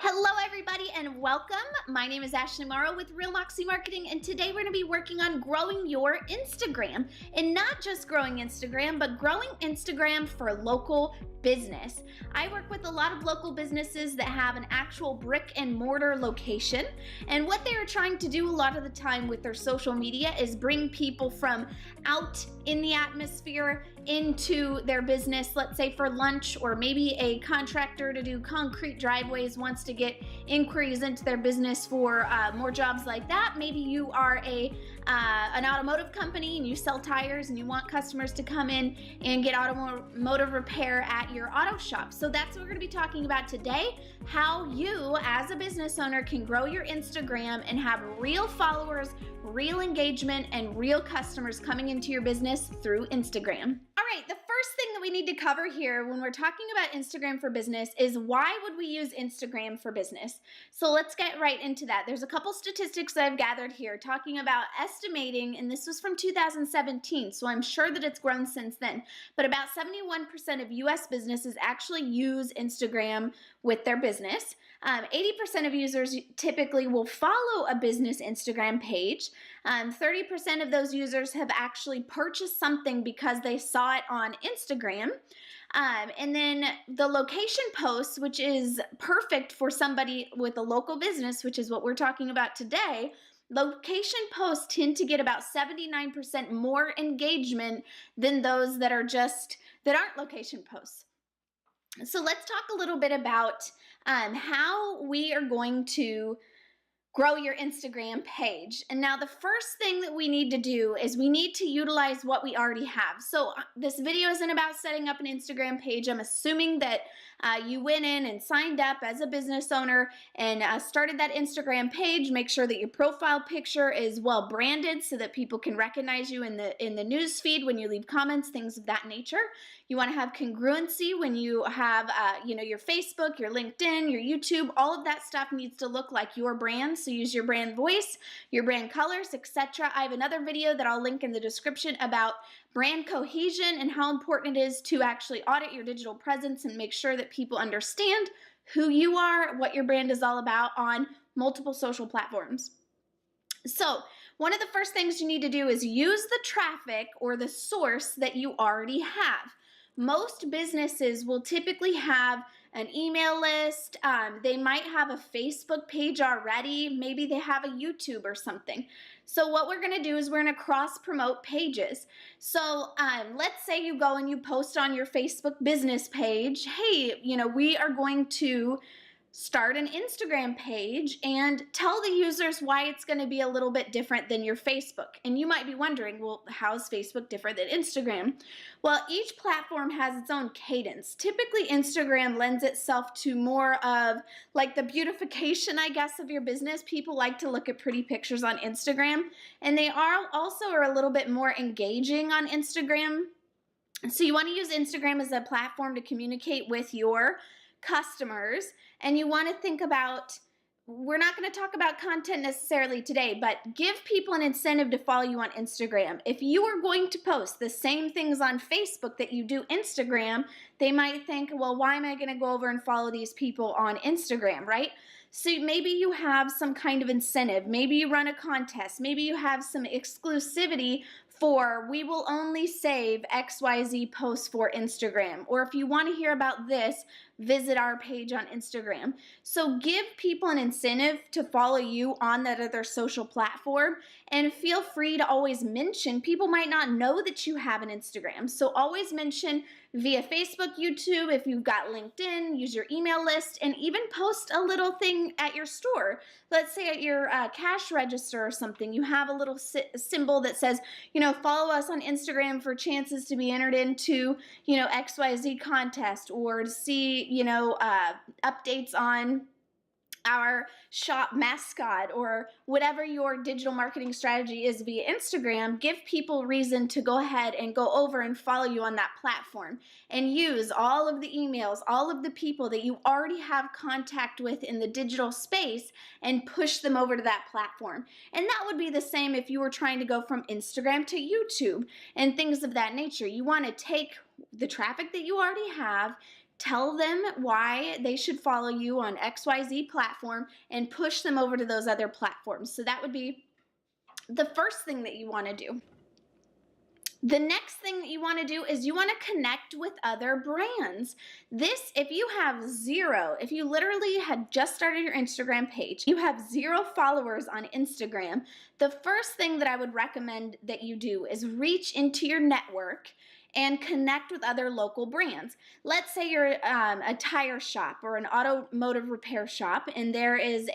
Hello everybody and welcome. My name is Ashley Morrow with Real Moxie Marketing, and today we're going to be working on growing your Instagram. And not just growing Instagram, but growing Instagram for local business. I work with a lot of local businesses that have an actual brick and mortar location, and what they are trying to do a lot of the time with their social media is bring people from out in the atmosphere into their business, let's say for lunch, or maybe a contractor to do concrete driveways wants to get inquiries into their business for more jobs like that. Maybe you are an automotive company and you sell tires and you want customers to come in and get automotive repair at your auto shop. So that's what we're going to be talking about today, how you as a business owner can grow your Instagram and have real followers, real engagement, and real customers coming into your business through Instagram. All right, the first thing that we need to cover here when we're talking about Instagram for business is why would we use Instagram for business? So let's get right into that. There's a couple statistics that I've gathered here talking about estimating, and this was from 2017, so I'm sure that it's grown since then, but about 71% of US businesses actually use Instagram with their business. 80% of users typically will follow a business Instagram page. 30% of those users have actually purchased something because they saw it on Instagram. And then the location posts, which is perfect for somebody with a local business, which is what we're talking about today. Location posts tend to get about 79% more engagement than those that aren't location posts. So let's talk a little bit about how we are going to grow your Instagram page. And now the first thing that we need to do is we need to utilize what we already have. So this video isn't about setting up an Instagram page. I'm assuming that you went in and signed up as a business owner and started that Instagram page. Make sure that your profile picture is well branded so that people can recognize you in the news feed when you leave comments, things of that nature. You want to have congruency when you have your Facebook, your LinkedIn, your YouTube. All of that stuff needs to look like your brand. So use your brand voice, your brand colors, etc. I have another video that I'll link in the description about brand cohesion and how important it is to actually audit your digital presence and make sure that people understand who you are, what your brand is all about on multiple social platforms. So one of the first things you need to do is use the traffic or the source that you already have. Most businesses will typically have an email list. They might have a Facebook page already. Maybe they have a YouTube or something. So what we're going to do is we're going to cross-promote pages. So let's say you go and you post on your Facebook business page, hey, we are going to start an Instagram page and tell the users why it's going to be a little bit different than your Facebook. And you might be wondering, well, how is Facebook different than Instagram? Well, each platform has its own cadence. Typically, Instagram lends itself to more of like the beautification, I guess, of your business. People like to look at pretty pictures on Instagram, and they are also a little bit more engaging on Instagram. So you want to use Instagram as a platform to communicate with your customers, and you want to think about, we're not going to talk about content necessarily today, but give people an incentive to follow you on Instagram. If you are going to post the same things on Facebook that you do Instagram, they might think, well, why am I going to go over and follow these people on Instagram, right? So maybe you have some kind of incentive. Maybe you run a contest. Maybe you have some exclusivity for we will only save XYZ posts for Instagram. Or if you want to hear about this, visit our page on Instagram. So give people an incentive to follow you on that other social platform, and feel free to always mention, people might not know that you have an Instagram. So always mention via Facebook, YouTube, if you've got LinkedIn, use your email list, and even post a little thing at your store. Let's say at your cash register or something, you have a little symbol that says, follow us on Instagram for chances to be entered into, XYZ contest, or to see, updates on our shop mascot, or whatever your digital marketing strategy is via Instagram. Give people reason to go ahead and go over and follow you on that platform, and use all of the emails, all of the people that you already have contact with in the digital space, and push them over to that platform. And that would be the same if you were trying to go from Instagram to YouTube and things of that nature. You want to take the traffic that you already have, tell them why they should follow you on XYZ platform and push them over to those other platforms. So that would be the first thing that you want to do. The next thing that you want to do is you want to connect with other brands. This, if you have zero, if you literally had just started your Instagram page, you have 0 followers on Instagram, the first thing that I would recommend that you do is reach into your network and connect with other local brands. Let's say you're a tire shop or an automotive repair shop, and there is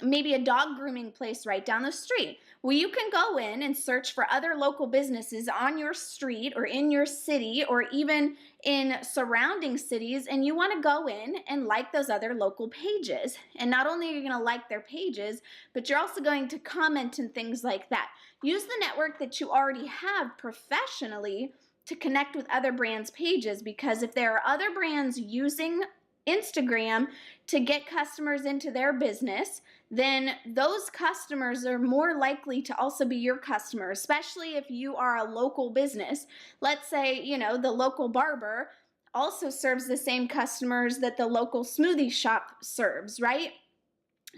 maybe a dog grooming place right down the street. Well, you can go in and search for other local businesses on your street or in your city or even in surrounding cities, and you want to go in and like those other local pages. And not only are you going to like their pages, but you're also going to comment and things like that. Use the network that you already have professionally to connect with other brands' pages, because if there are other brands using Instagram to get customers into their business, then those customers are more likely to also be your customer, especially if you are a local business. Let's say, the local barber also serves the same customers that the local smoothie shop serves, right?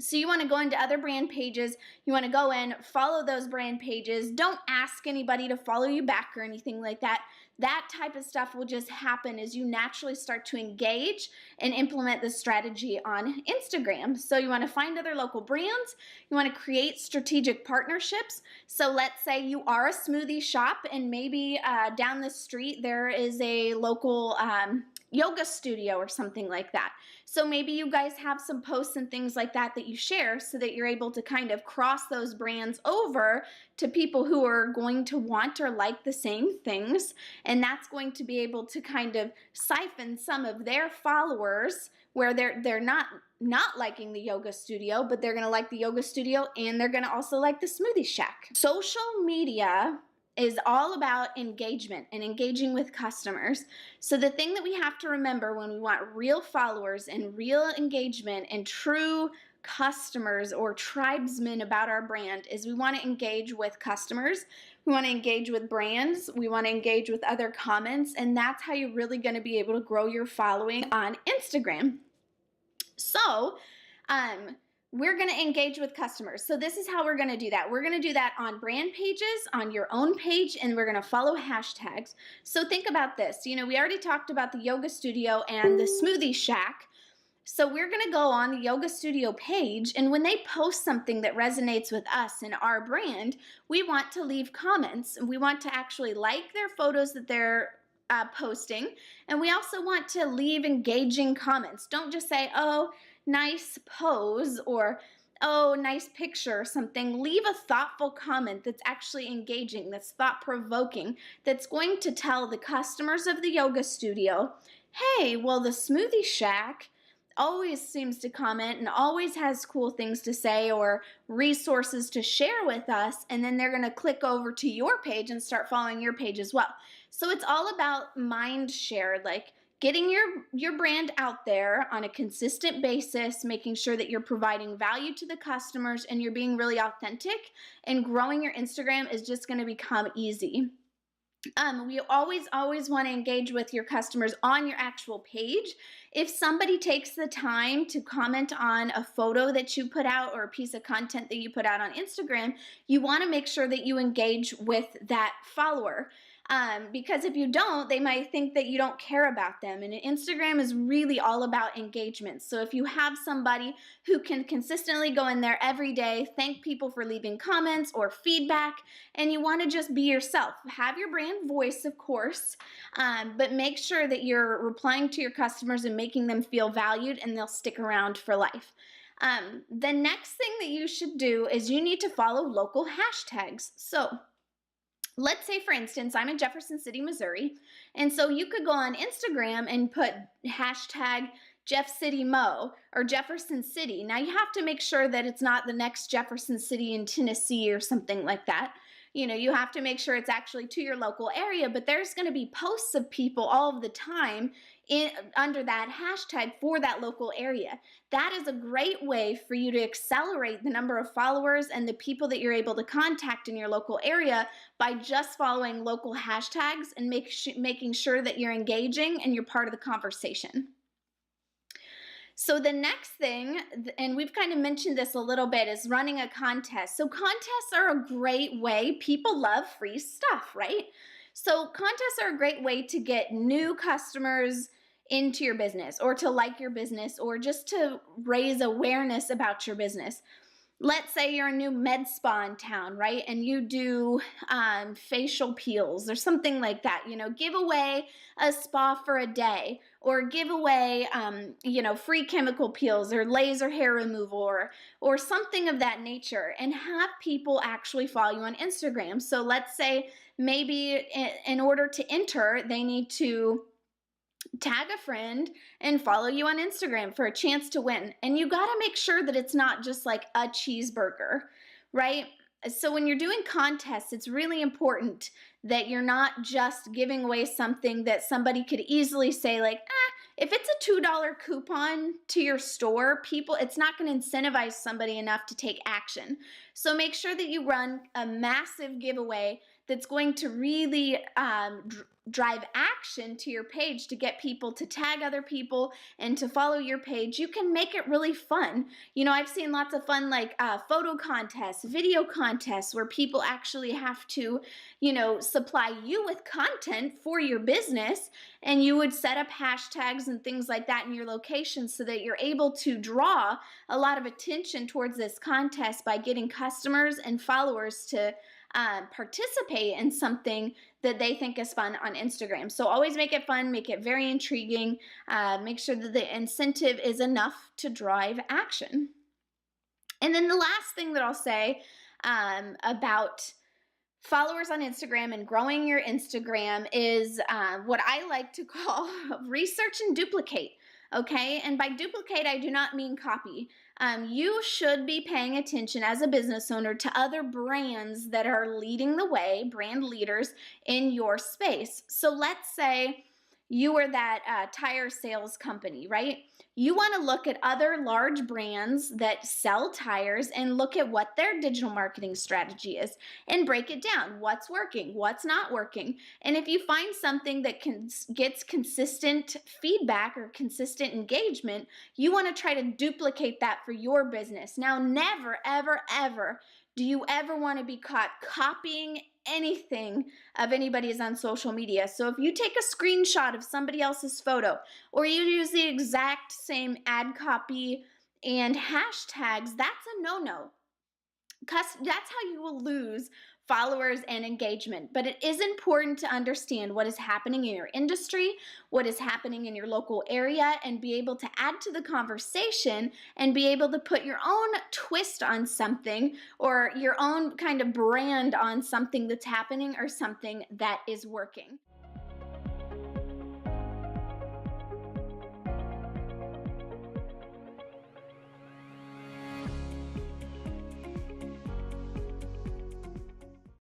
So you want to go into other brand pages, you want to go in, follow those brand pages, don't ask anybody to follow you back or anything like that. That type of stuff will just happen as you naturally start to engage and implement the strategy on Instagram. So you want to find other local brands, you want to create strategic partnerships. So let's say you are a smoothie shop and maybe down the street there is a local yoga studio or something like that. So maybe you guys have some posts and things like that that you share so that you're able to kind of cross those brands over to people who are going to want or like the same things. And that's going to be able to kind of siphon some of their followers where they're not liking the yoga studio, but they're going to like the yoga studio and they're going to also like the smoothie shack. Social media is all about engagement and engaging with customers. So the thing that we have to remember when we want real followers and real engagement and true customers or tribesmen about our brand is we want to engage with customers, we want to engage with brands, we want to engage with other comments, and that's how you're really going to be able to grow your following on Instagram. So, we're going to engage with customers. So this is how we're going to do that. We're going to do that on brand pages, on your own page, and we're going to follow hashtags. So think about this. We already talked about the yoga studio and the smoothie shack. So we're going to go on the yoga studio page, and when they post something that resonates with us and our brand, we want to leave comments. We want to actually like their photos that they're posting, and we also want to leave engaging comments. Don't just say, oh, nice pose, or oh, nice picture or something. Leave a thoughtful comment that's actually engaging, that's thought-provoking, that's going to tell the customers of the yoga studio, hey, well, the smoothie shack always seems to comment and always has cool things to say or resources to share with us, and then they're going to click over to your page and start following your page as well. So it's all about mind share, like getting your brand out there on a consistent basis, making sure that you're providing value to the customers and you're being really authentic, and growing your Instagram is just going to become easy. We always want to engage with your customers on your actual page. If somebody takes the time to comment on a photo that you put out or a piece of content that you put out on Instagram, you want to make sure that you engage with that follower. Because if you don't, they might think that you don't care about them. And Instagram is really all about engagement. So if you have somebody who can consistently go in there every day, thank people for leaving comments or feedback, and you want to just be yourself. Have your brand voice, of course, but make sure that you're replying to your customers and making them feel valued, and they'll stick around for life. The next thing that you should do is you need to follow local hashtags. So let's say, for instance, I'm in Jefferson City, Missouri, and so you could go on Instagram and put hashtag Jeff City Mo or Jefferson City. Now you have to make sure that it's not the next Jefferson City in Tennessee or something like that. You have to make sure it's actually to your local area, but there's going to be posts of people all of the time under that hashtag for that local area. That is a great way for you to accelerate the number of followers and the people that you're able to contact in your local area by just following local hashtags and making sure that you're engaging and you're part of the conversation. So the next thing, and we've kind of mentioned this a little bit, is running a contest. So contests are a great way. People love free stuff, right? So contests are a great way to get new customers into your business, or to like your business, or just to raise awareness about your business. Let's say you're a new med spa in town, right? And you do facial peels or something like that. Give away a spa for a day, or give away, free chemical peels or laser hair removal, or something of that nature, and have people actually follow you on Instagram. So let's say maybe in order to enter, they need to tag a friend and follow you on Instagram for a chance to win. And you got to make sure that it's not just like a cheeseburger, right? So when you're doing contests, it's really important that you're not just giving away something that somebody could easily say like, if it's a $2 coupon to your store, it's not going to incentivize somebody enough to take action. So make sure that you run a massive giveaway that's going to really drive action to your page to get people to tag other people and to follow your page. You can make it really fun. I've seen lots of fun like photo contests, video contests, where people actually have to, supply you with content for your business, and you would set up hashtags and things like that in your location so that you're able to draw a lot of attention towards this contest by getting customers and followers to participate in something that they think is fun on Instagram. So always make it fun, make it very intriguing, make sure that the incentive is enough to drive action. And then the last thing that I'll say about followers on Instagram and growing your Instagram is what I like to call research and duplicate. Okay, and by duplicate, I do not mean copy. You should be paying attention as a business owner to other brands that are leading the way, brand leaders in your space. So let's say you are that tire sales company, right? You want to look at other large brands that sell tires and look at what their digital marketing strategy is and break it down. What's working? What's not working? And if you find something that gets consistent feedback or consistent engagement, you want to try to duplicate that for your business. Now, never, ever, ever do you ever want to be caught copying anything of anybody's on social media. So if you take a screenshot of somebody else's photo, or you use the exact same ad copy and hashtags, that's a no-no. Because that's how you will lose followers and engagement. But it is important to understand what is happening in your industry, what is happening in your local area, and be able to add to the conversation and be able to put your own twist on something, or your own kind of brand on something that's happening or something that is working.